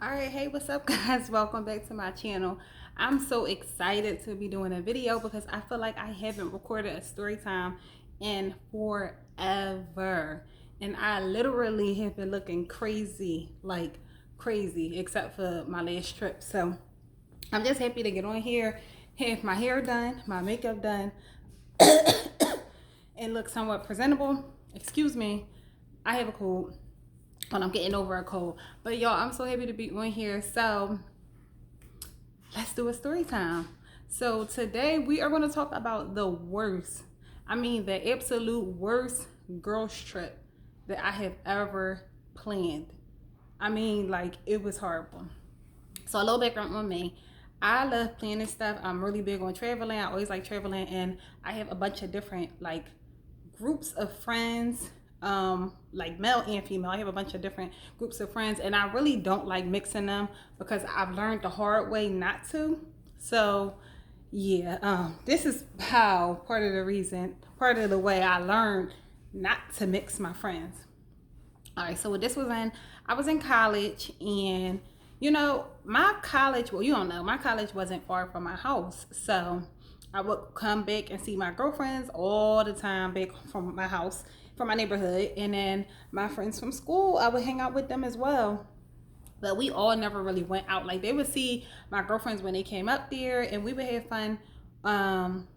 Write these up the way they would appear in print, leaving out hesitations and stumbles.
All right, hey, what's up, guys? Welcome back to my channel. I'm so excited to be doing a video because I feel like I haven't recorded a story time in forever. And I literally have been looking crazy, like crazy, except for my last trip. So I'm just happy to get on here, have my hair done, my makeup done, and look somewhat presentable. Excuse me, I have a cold. When I'm getting over a cold. But y'all, I'm so happy to be on here. So let's do a story time. So today we are going to talk about the worst, the absolute worst girls trip that I have ever planned. Like it was horrible. So a little background on me. I love planning stuff. I'm really big on traveling. I always like traveling, and I have a bunch of different groups of friends, like male and female. I have a bunch of different groups of friends, and I really don't like mixing them because I've learned the hard way not to. So yeah, this is how part of the way I learned not to mix my friends. All right, so what this was in, I was in college, and my college, well, you don't know, my college wasn't far from my house. So I would come back and see my girlfriends all the time back from my house, from my neighborhood. And then my friends from school, I would hang out with them as well. But we all never really went out. Like, they would see my girlfriends when they came up there, and we would have fun. When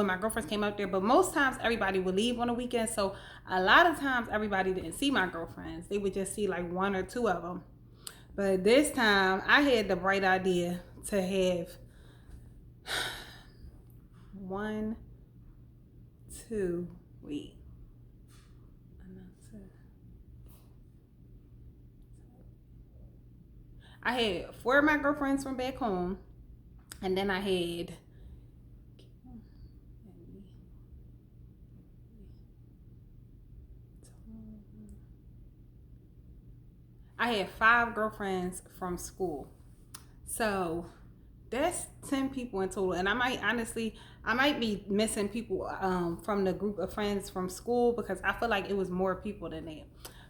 my girlfriends came up there, but most times everybody would leave on the weekend. So a lot of times everybody didn't see my girlfriends. They would just see like one or two of them. But this time I had the bright idea to have one, two, wait. I had four of my girlfriends from back home, and then I had five girlfriends from school. So that's 10 people in total. And I might be missing people from the group of friends from school because I feel like it was more people than that.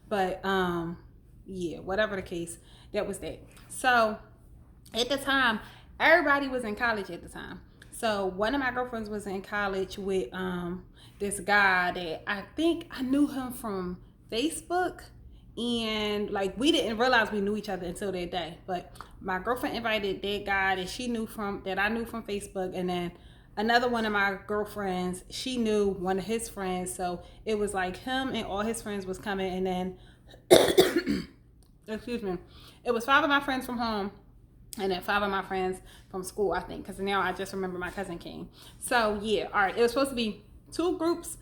But yeah, whatever the case, that was that. So at the time, everybody was in college at the time. So one of my girlfriends was in college with this guy that I think I knew him from Facebook, and like we didn't realize we knew each other until that day. But my girlfriend invited that guy that I knew from Facebook, and then another one of my girlfriends, she knew one of his friends. So it was like him and all his friends was coming, and then excuse me, it was five of my friends from home, and then five of my friends from school, I think, because now I just remember my cousin came. So yeah, all right, it was supposed to be two groups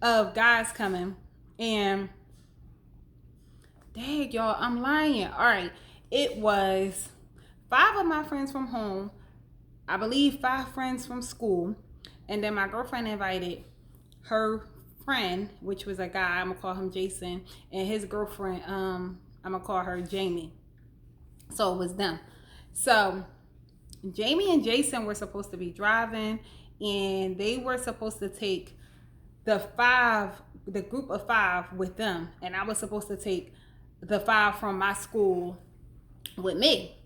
of guys coming, and dang, y'all, I'm lying. All right, it was five of my friends from home, I believe five friends from school, and then my girlfriend invited her friend, which was a guy, I'm gonna call him Jason, and his girlfriend, I'm gonna call her Jamie. So it was them. So Jamie and Jason were supposed to be driving, and they were supposed to take the group of five with them, and I was supposed to take the five from my school with me.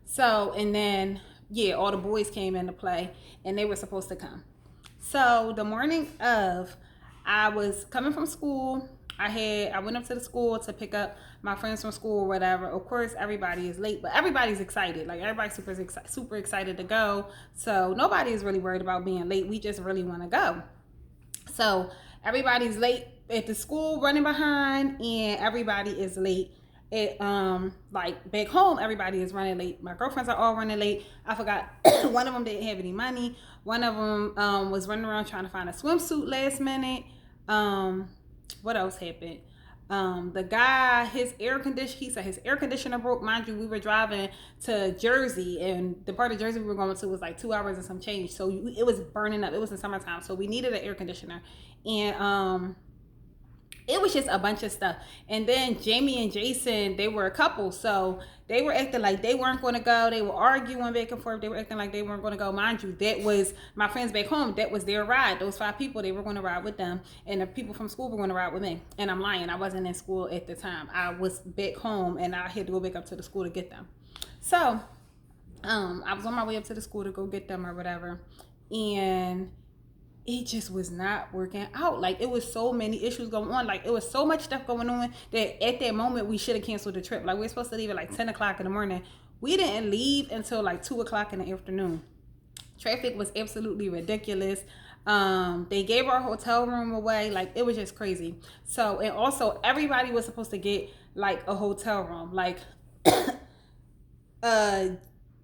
So, and then yeah, all the boys came into play, and they were supposed to come. So the morning of, I was coming from school. I went up to the school to pick up my friends from school or whatever. Of course, everybody is late, but everybody's excited. Like, everybody's super excited to go. So nobody is really worried about being late. We just really want to go. So everybody's late at the school, running behind, and everybody is late. Like back home, everybody is running late. My girlfriends are all running late. I forgot one of them didn't have any money. One of them was running around trying to find a swimsuit last minute. What else happened? The guy, he said his air conditioner broke. Mind you, we were driving to Jersey, and the part of Jersey we were going to was like 2 hours and some change. So it was burning up. It was in summertime, so we needed an air conditioner. And It was just a bunch of stuff. And then Jamie and Jason, they were a couple, so they were acting like they weren't going to go. They were arguing back and forth. They were acting like they weren't going to go. Mind you, that was my friends back home. That was their ride. Those 5 people, they were going to ride with them, and the people from school were going to ride with me. And I'm lying, I wasn't in school at the time. I was back home, and I had to go back up to the school to get them. So I was on my way up to the school to go get them or whatever, and it just was not working out. Like, it was so many issues going on. Like, it was so much stuff going on that at that moment we should have canceled the trip. Like, we were supposed to leave at like 10 o'clock in the morning. We didn't leave until like 2 o'clock in the afternoon. Traffic was absolutely ridiculous. They gave our hotel room away. Like, it was just crazy. So, and also everybody was supposed to get like a hotel room. Like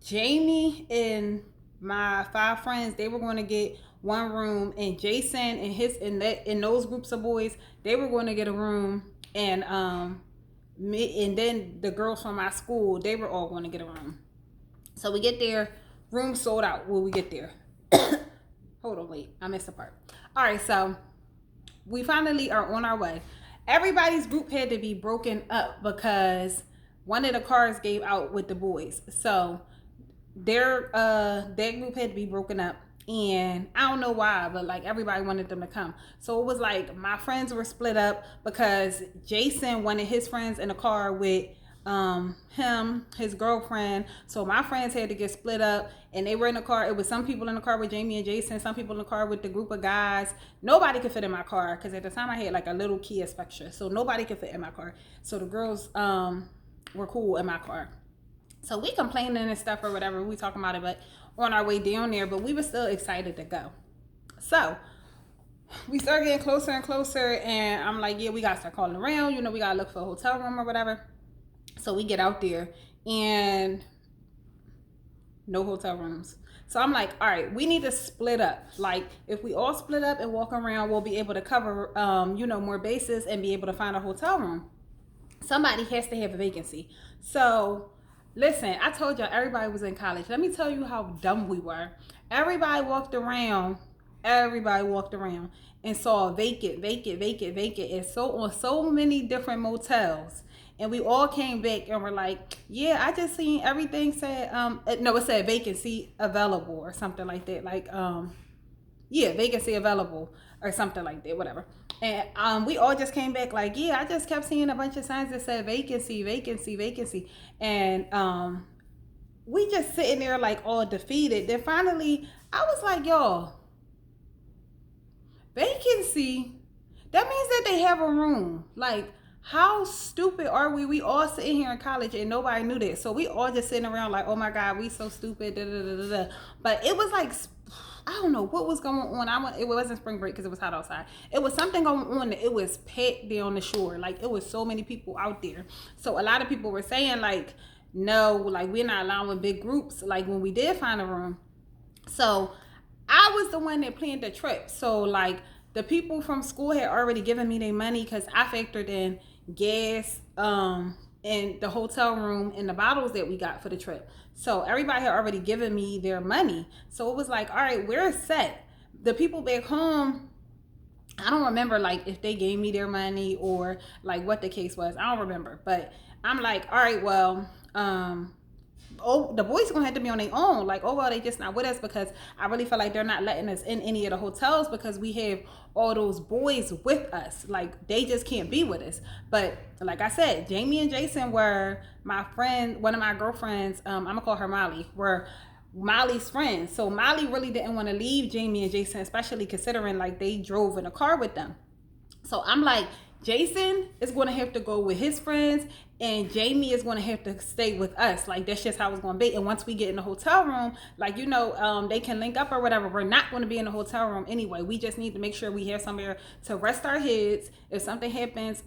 Jamie and my 5 friends, they were going to get one room, and Jason and in those groups of boys, they were going to get a room, and me, and then the girls from my school, they were all going to get a room. So we get there, room sold out when we get there. Hold on, wait, I missed a part. All right, so we finally are on our way. Everybody's group had to be broken up because one of the cars gave out with the boys. So their group had to be broken up, and I don't know why, but like everybody wanted them to come. So it was like my friends were split up because Jason wanted his friends in a car with him, his girlfriend. So my friends had to get split up, and they were in the car. It was some people in the car with Jamie and Jason, some people in the car with the group of guys. Nobody could fit in my car because at the time I had like a little Kia Spectra, so nobody could fit in my car. So the girls were cool in my car. So we complaining and stuff or whatever, we talking about it, but on our way down there, but we were still excited to go. So we start getting closer and closer, and I'm like, yeah, we gotta start calling around, you know, we gotta look for a hotel room or whatever. So we get out there and no hotel rooms. So I'm like, all right, we need to split up. Like, if we all split up and walk around, we'll be able to cover more bases and be able to find a hotel room. Somebody has to have a vacancy. So listen, I told y'all everybody was in college. Let me tell you how dumb we were. Everybody walked around and saw vacant, and so on so many different motels. And we all came back and were like, yeah, I just seen everything said, it said vacancy available or something like that. Like, vacancy available or something like that, whatever. And we all just came back like, yeah, I just kept seeing a bunch of signs that said vacancy. And we just sitting there like all defeated. Then finally, I was like, y'all, vacancy, that means that they have a room. Like, how stupid are we? We all sitting here in college and nobody knew that. So we all just sitting around like, oh my God, we so stupid. But it was like, I don't know what was going on. It wasn't spring break because it was hot outside. It was something going on that it was packed there on the shore. Like, it was so many people out there. So a lot of people were saying like, no, like we're not allowing big groups. Like when we did find a room. So I was the one that planned the trip. So like the people from school had already given me their money because I factored in gas, and the hotel room and the bottles that we got for the trip. So everybody had already given me their money. So it was like, all right, we're set. The people back home, I don't remember like if they gave me their money or like what the case was. I don't remember. But I'm like, all right, well, the boys are gonna have to be on their own. Like, oh well, they just not with us because I really feel like they're not letting us in any of the hotels because we have all those boys with us. Like, they just can't be with us. But like I said, Jamie and Jason were my friend, one of my girlfriends, I'm gonna call her Molly, were Molly's friends. So Molly really didn't want to leave Jamie and Jason, especially considering like they drove in a car with them. So I'm like, Jason is going to have to go with his friends and Jamie is going to have to stay with us. Like, that's just how it's going to be. And once we get in the hotel room, like, they can link up or whatever. We're not going to be in the hotel room anyway. We just need to make sure we have somewhere to rest our heads. If something happens,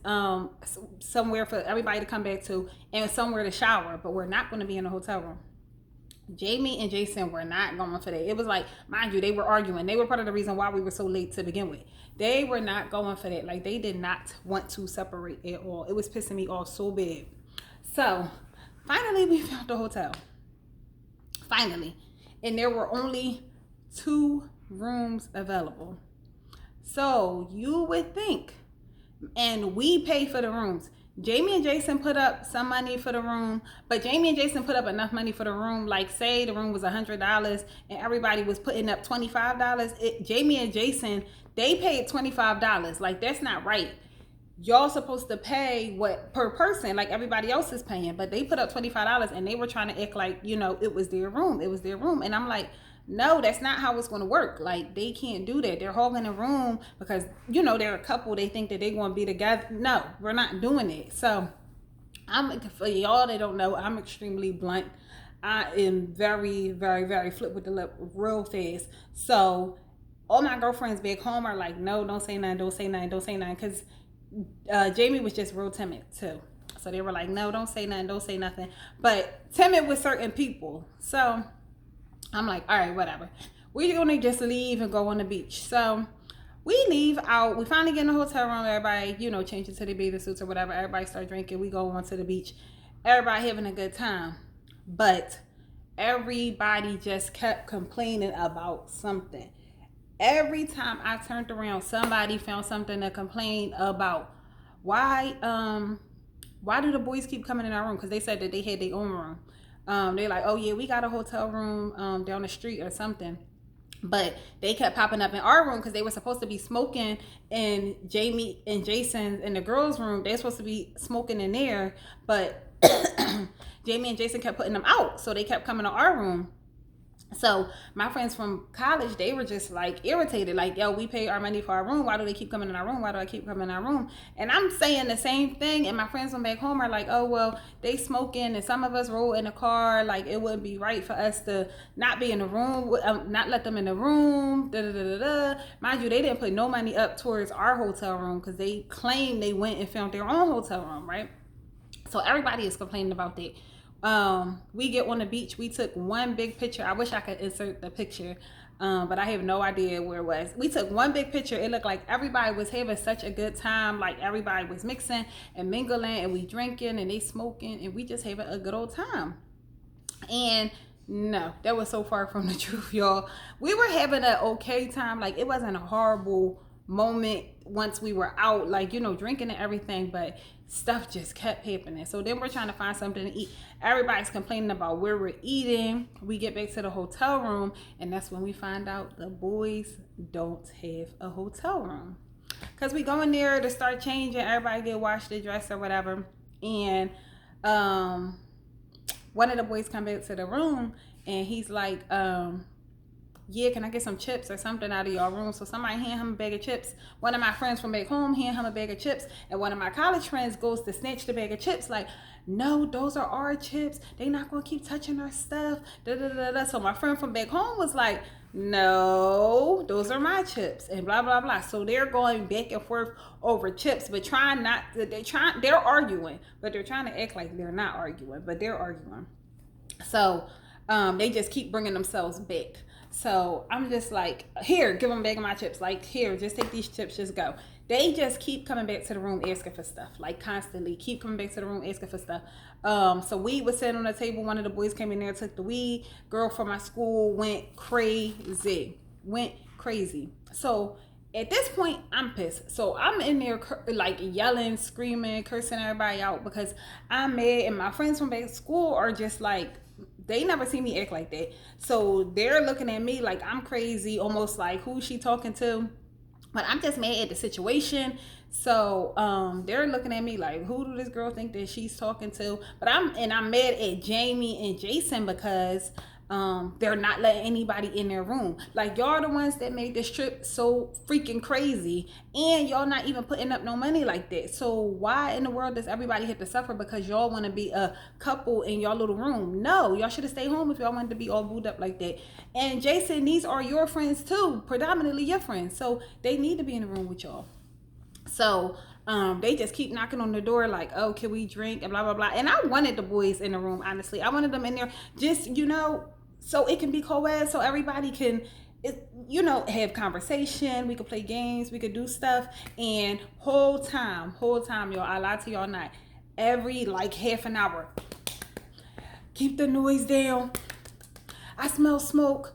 somewhere for everybody to come back to and somewhere to shower. But we're not going to be in the hotel room. Jamie and Jason were not going for that. It was like, mind you, they were arguing. They were part of the reason why we were so late to begin with. They were not going for that. Like, they did not want to separate at all. It was pissing me off so bad. So finally we found the hotel. Finally. And there were only 2 rooms available. So you would think and we pay for the rooms. Jamie and Jason put up some money for the room, but Jamie and Jason put up enough money for the room. Like, say the room was $100 and everybody was putting up $25. Jamie and Jason, they paid $25. Like, that's not right. Y'all supposed to pay what per person, like everybody else is paying, but they put up $25 and they were trying to act like, you know, it was their room. It was their room. And I'm like, no, that's not how it's going to work. Like, they can't do that. They're holding a room because, you know, they're a couple. They think that they're going to be together. No, we're not doing it. So for y'all that don't know, I'm extremely blunt. I am very, very, very flip with the lip real fast. So all my girlfriends back home are like, no, don't say nothing, don't say nothing, don't say nothing. Because Jamie was just real timid too. So they were like, no, don't say nothing, don't say nothing. But timid with certain people. So I'm like, all right, whatever. We're going to just leave and go on the beach. So we leave out. We finally get in the hotel room. Everybody, you know, change into their bathing suits or whatever. Everybody start drinking. We go on to the beach. Everybody having a good time. But everybody just kept complaining about something. Every time I turned around, somebody found something to complain about. Why do the boys keep coming in our room? Because they said that they had their own room. They're like, oh yeah, we got a hotel room down the street or something. But they kept popping up in our room because they were supposed to be smoking in Jamie and Jason's in the girls' room. They're supposed to be smoking in there, but Jamie and Jason kept putting them out, so they kept coming to our room. So my friends from college, they were just like irritated, like, yo, we pay our money for our room. Why do they keep coming in our room? Why do I keep coming in our room? And I'm saying the same thing. And my friends from back home are like, oh, well, they smoking and some of us roll in the car. Like, it wouldn't be right for us to not be in the room, not let them in the room. Da, da, da, da, da. Mind you, they didn't put no money up towards our hotel room because they claimed they went and found their own hotel room, right? So everybody is complaining about that. We get on the beach. We took one big picture. I wish I could insert the picture, but I have no idea where it was. We took one big picture. It looked like everybody was having such a good time. Like, everybody was mixing and mingling, and we drinking and they smoking, and we just having a good old time. And no, that was so far from the truth, y'all. We were having an okay time. Like, it wasn't a horrible moment once we were out, like, you know, drinking and everything, but stuff just kept happening. So then we're trying to find something to eat. Everybody's complaining about where we're eating. We get back to the hotel room, and that's when we find out the boys don't have a hotel room. Because we go in there to start changing. Everybody get washed their dress or whatever. And one of the boys come back to the room, and he's like, yeah, can I get some chips or something out of your room? So somebody hand him a bag of chips. One of my friends from back home hand him a bag of chips. And one of my college friends goes to snatch the bag of chips, like, no, those are our chips. They not going to keep touching our stuff. Da, da, da, da. So my friend from back home was like, no, those are my chips, and blah, blah, blah. So they're going back and forth over chips, but they're arguing, but they're trying to act like they're not arguing, but they're arguing. So they just keep bringing themselves back. So I'm just like, here, give them a bag of my chips. Like, here, just take these chips, just go. They just keep coming back to the room asking for stuff, like constantly keep coming back to the room asking for stuff. So weed was sitting on the table. One of the boys came in there, took the weed. Girl from my school went crazy. So at this point, I'm pissed. So I'm in there like yelling, screaming, cursing everybody out because I'm mad. And my friends from back to school are just like, they never see me act like that. So they're looking at me like I'm crazy, almost like, who's she talking to? But I'm just mad at the situation. So they're looking at me like, who do this girl think that she's talking to? But I'm mad at Jamie and Jason because they're not letting anybody in their room. Like, y'all the ones that made this trip so freaking crazy, and y'all not even putting up no money like that. So why in the world does everybody have to suffer because y'all want to be a couple in y'all little room? No, y'all should have stayed home if y'all wanted to be all booed up like that. And Jason, these are your friends too, predominantly your friends, so they need to be in the room with y'all. So they just keep knocking on the door like, oh, can we drink and blah blah blah. And I wanted the boys in the room, honestly. I wanted them in there just, you know, so it can be co-ed, so everybody can, you know, have conversation. We could play games, we could do stuff. And whole time, y'all, I lie to y'all not, every like half an hour, keep the noise down. I smell smoke.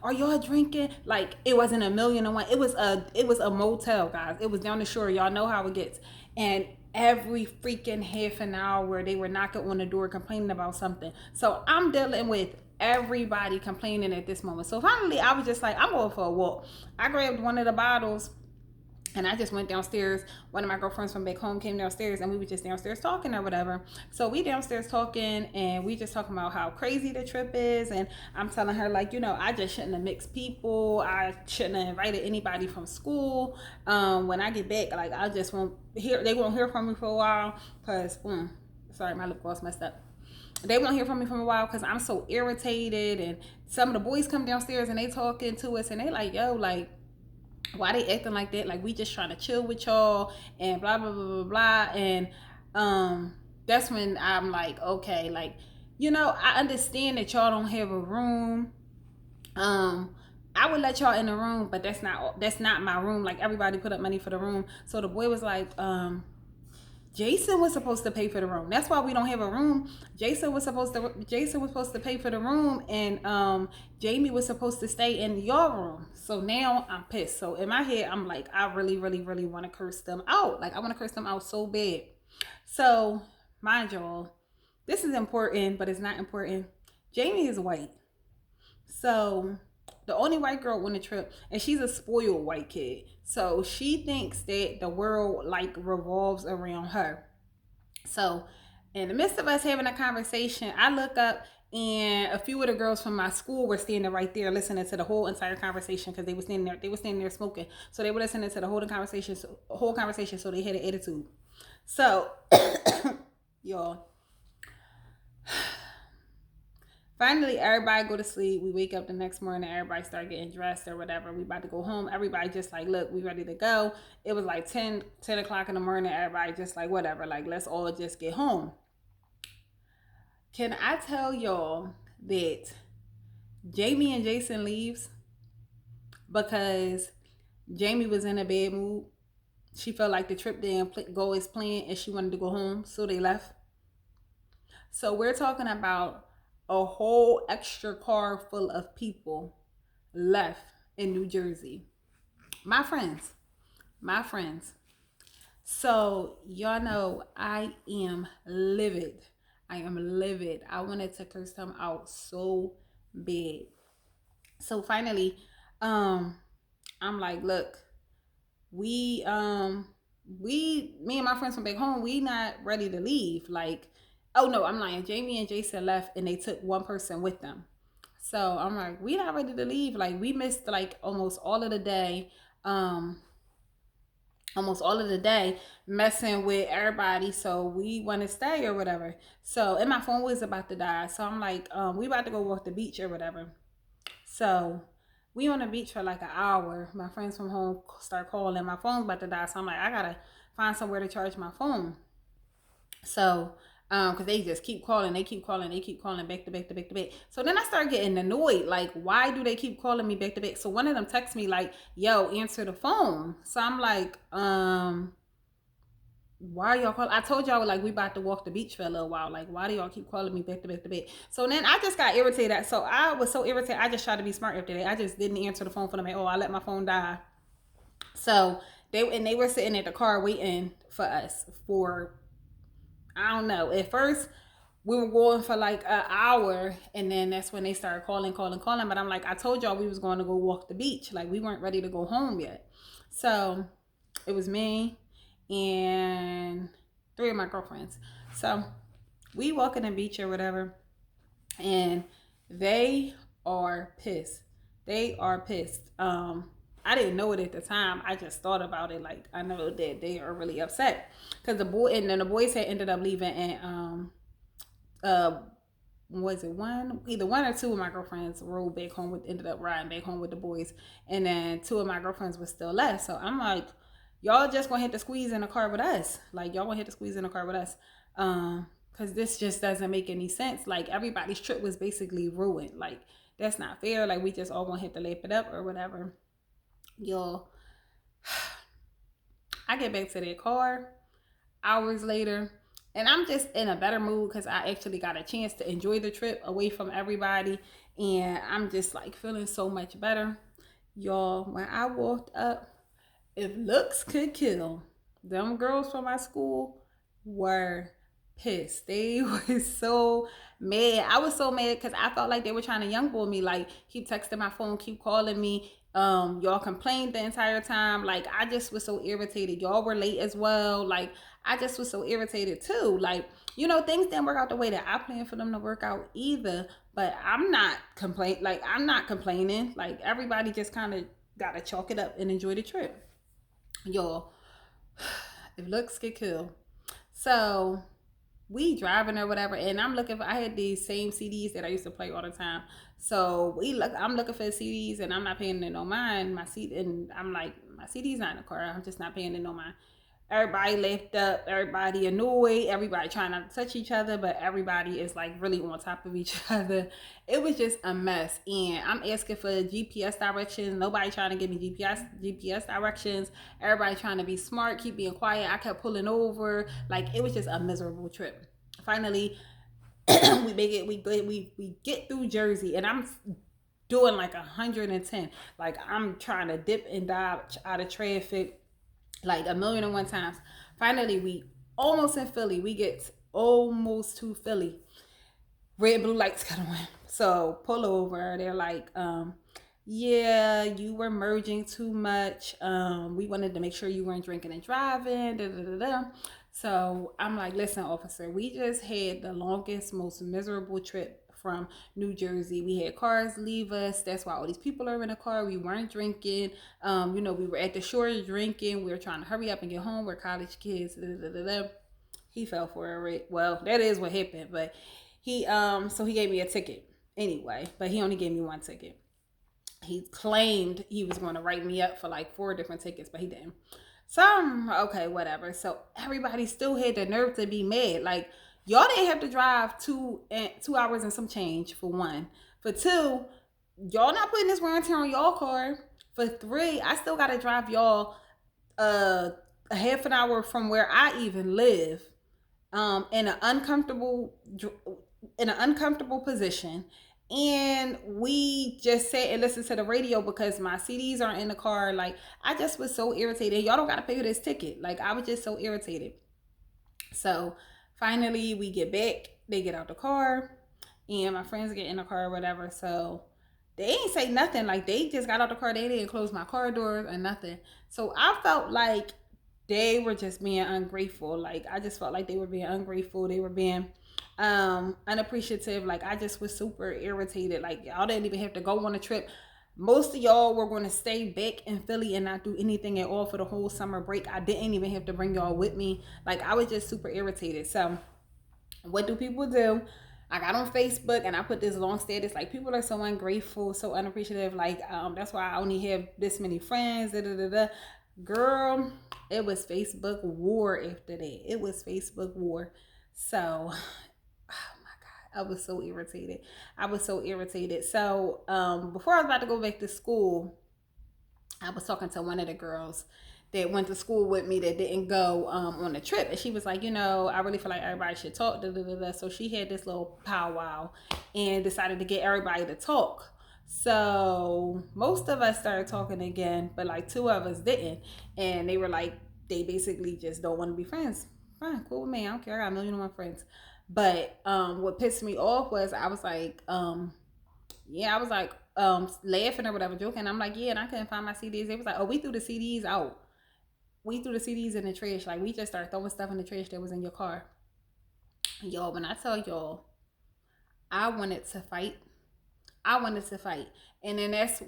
are y'all drinking? Like it wasn't a million and one. It was a motel, guys. It was down the shore. Y'all know how it gets. And every freaking half an hour they were knocking on the door complaining about something. So I'm dealing with everybody complaining at this moment. So finally I was just like, I'm going for a walk. I grabbed one of the bottles and I just went downstairs. One of my girlfriends from back home came downstairs and we were just downstairs talking or whatever. So we downstairs talking and we just talking about how crazy the trip is. And I'm telling her, like, I just shouldn't have mixed people. I shouldn't have invited anybody from school. When I get back, like, I just won't hear, they won't hear from me for a while. Cause, sorry, my lip gloss messed up. They won't hear from me for a while because I'm so irritated. And some of the boys come downstairs and they talking to us and they like, yo, like, why they acting like that? Like we just trying to chill with y'all and blah blah blah blah blah. And that's when I'm like, okay, like, I understand that y'all don't have a room. I would let y'all in the room, but that's not my room. Like everybody put up money for the room. So the boy was like, Jason was supposed to pay for the room. That's why we don't have a room. Jason was supposed to pay for the room, and Jamie was supposed to stay in your room. So now I'm pissed. So in my head, I'm like, I really, really, really want to curse them out. Like I want to curse them out so bad. So mind y'all, this is important, but it's not important. Jamie is white. So the only white girl on the trip, and she's a spoiled white kid. So she thinks that the world like revolves around her. So in the midst of us having a conversation, I look up and a few of the girls from my school were standing right there listening to the whole entire conversation because they were standing there smoking. So they were listening to the whole conversation, so they had an attitude. So y'all, finally, everybody go to sleep. We wake up the next morning. Everybody start getting dressed or whatever. We about to go home. Everybody just like, look, we ready to go. It was like 10 o'clock in the morning. Everybody just like, whatever. Like, let's all just get home. Can I tell y'all that Jamie and Jason leaves because Jamie was in a bad mood. She felt like the trip didn't go as planned and she wanted to go home. So they left. So we're talking about a whole extra car full of people left in New Jersey. My friends. So y'all know I am livid. I wanted to curse them out so bad. So finally, I'm like, look, me and my friends from back home, we not ready to leave. Like, oh no, I'm lying. Jamie and Jason left and they took one person with them. So I'm like, we not ready to leave. Like we missed like almost all of the day messing with everybody, so we want to stay or whatever. So and my phone was about to die, so I'm like, we about to go walk the beach or whatever. So we on the beach for like an hour. My friends from home start calling. My phone's about to die, so I'm like, I gotta find somewhere to charge my phone. So, because they just keep calling, back to back. So then I start getting annoyed. Like, why do they keep calling me back to back? So one of them texts me like, "Yo, answer the phone." So I'm like, why are y'all calling? I told y'all like we about to walk the beach for a little while. Like, why do y'all keep calling me back to back? So then I just got irritated. So I was so irritated. I just tried to be smart after that. I just didn't answer the phone for them. Like, I let my phone die. So they were sitting at the car waiting for us for, I don't know. At first we were going for like an hour and then that's when they started calling. But I'm like, I told y'all we was going to go walk the beach. Like we weren't ready to go home yet. So it was me and three of my girlfriends. So we walk in the beach or whatever and they are pissed. I didn't know it at the time. I just thought about it. Like I know that they are really upset because the boys had ended up leaving and was it either one or two of my girlfriends rode back home ended up riding back home with the boys, and then two of my girlfriends were still left. So I'm like, y'all just gonna have to squeeze in the car with us. Because this just doesn't make any sense. Like everybody's trip was basically ruined. Like that's not fair. Like we just all gonna have to lap it up or whatever. Y'all, I get back to that car hours later. And I'm just in a better mood because I actually got a chance to enjoy the trip away from everybody. And I'm just like feeling so much better. Y'all, when I walked up, if looks could kill, them girls from my school were pissed. They were so mad. I was so mad because I felt like they were trying to youngboy me. Like, keep texting my phone, keep calling me. Y'all complained the entire time. Like, I just was so irritated. Y'all were late as well. Like, I just was so irritated too. Like, things didn't work out the way that I planned for them to work out either. But I'm not I'm not complaining. Like, everybody just kind of gotta chalk it up and enjoy the trip. Y'all, if looks get killed. So we driving or whatever, and I'm looking for. I had these same CDs that I used to play all the time. So I'm looking for CDs, and I'm not paying it no mind. My seat, and I'm like, my CD's not in the car. I'm just not paying it no mind. Everybody left up, everybody annoyed, everybody trying not to touch each other, but everybody is like really on top of each other. It was just a mess. And I'm asking for GPS directions. Nobody trying to give me GPS directions. Everybody trying to be smart, keep being quiet. I kept pulling over. Like, it was just a miserable trip. Finally, we make it. We get through Jersey, and I'm doing like 110. Like, I'm trying to dip and dodge out of traffic like a million and one times. Finally, we almost in Philly. We get almost to Philly. Red blue lights cut on. So pull over. They're like, yeah, you were merging too much. We wanted to make sure you weren't drinking and driving. Da, da, da, da. So I'm like, listen, officer, we just had the longest, most miserable trip from New Jersey. We had cars leave us. That's why all these people are in the car. We weren't drinking. We were at the shore drinking. We were trying to hurry up and get home. We're college kids. Da, da, da, da. He fell for it. Well, that is what happened. But so he gave me a ticket anyway. But he only gave me one ticket. He claimed he was going to write me up for like 4 different tickets, but he didn't. So, okay, whatever. So everybody still had the nerve to be mad. Like, y'all didn't have to drive 2 hours and some change, for one. For two, y'all not putting this wear and tear on y'all car. For three, I still gotta drive y'all a half an hour from where I even live, in an uncomfortable position. And we just sat and listened to the radio because my CDs aren't in the car. Like, I just was so irritated. Y'all don't gotta pay for this ticket. Like, I was just so irritated. So finally we get back. They get out the car, and my friends get in the car or whatever. So they ain't say nothing. Like, they just got out the car. They didn't close my car doors or nothing. So I felt like they were just being ungrateful. Like, I just felt like they were being ungrateful. They were being unappreciative. Like, I just was super irritated. Like, y'all didn't even have to go on a trip. Most of y'all were going to stay back in Philly and not do anything at all for the whole summer break. I didn't even have to bring y'all with me. Like, I was just super irritated. So what do people do? I got on Facebook and I put this long status. Like, people are so ungrateful, so unappreciative. Like, that's why I only have this many friends. Da, da, da, da. Girl, it was Facebook war after that. It was Facebook war. So, oh my God, I was so irritated. So, before I was about to go back to school, I was talking to one of the girls that went to school with me that didn't go on the trip, and she was like, I really feel like everybody should talk. Da, da, da, da. So she had this little powwow and decided to get everybody to talk. So most of us started talking again, but like 2 of us didn't, and they were like, they basically just don't want to be friends. Fine, cool with me. I don't care. I got a million of my friends. But what pissed me off was I was like, laughing or whatever, joking. I'm like, yeah, and I couldn't find my CDs. They was like, oh, we threw the CDs out. We threw the CDs in the trash. Like, we just started throwing stuff in the trash that was in your car. Y'all, when I tell y'all, I wanted to fight. And then that's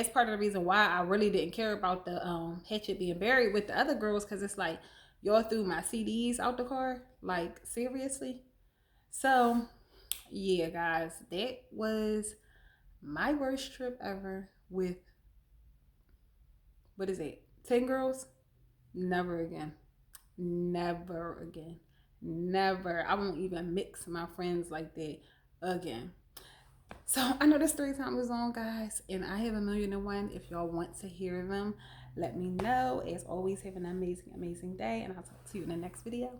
part of the reason why I really didn't care about the hatchet being buried with the other girls, because it's like, y'all threw my CDs out the car. Like, seriously? So yeah, guys, that was my worst trip ever with, what is it, 10 girls? Never again. Never again. Never. I won't even mix my friends like that again. So I know this story time was long, guys, and I have a million and one. If y'all want to hear them, let me know. As always, have an amazing, amazing day, and I'll talk to you in the next video.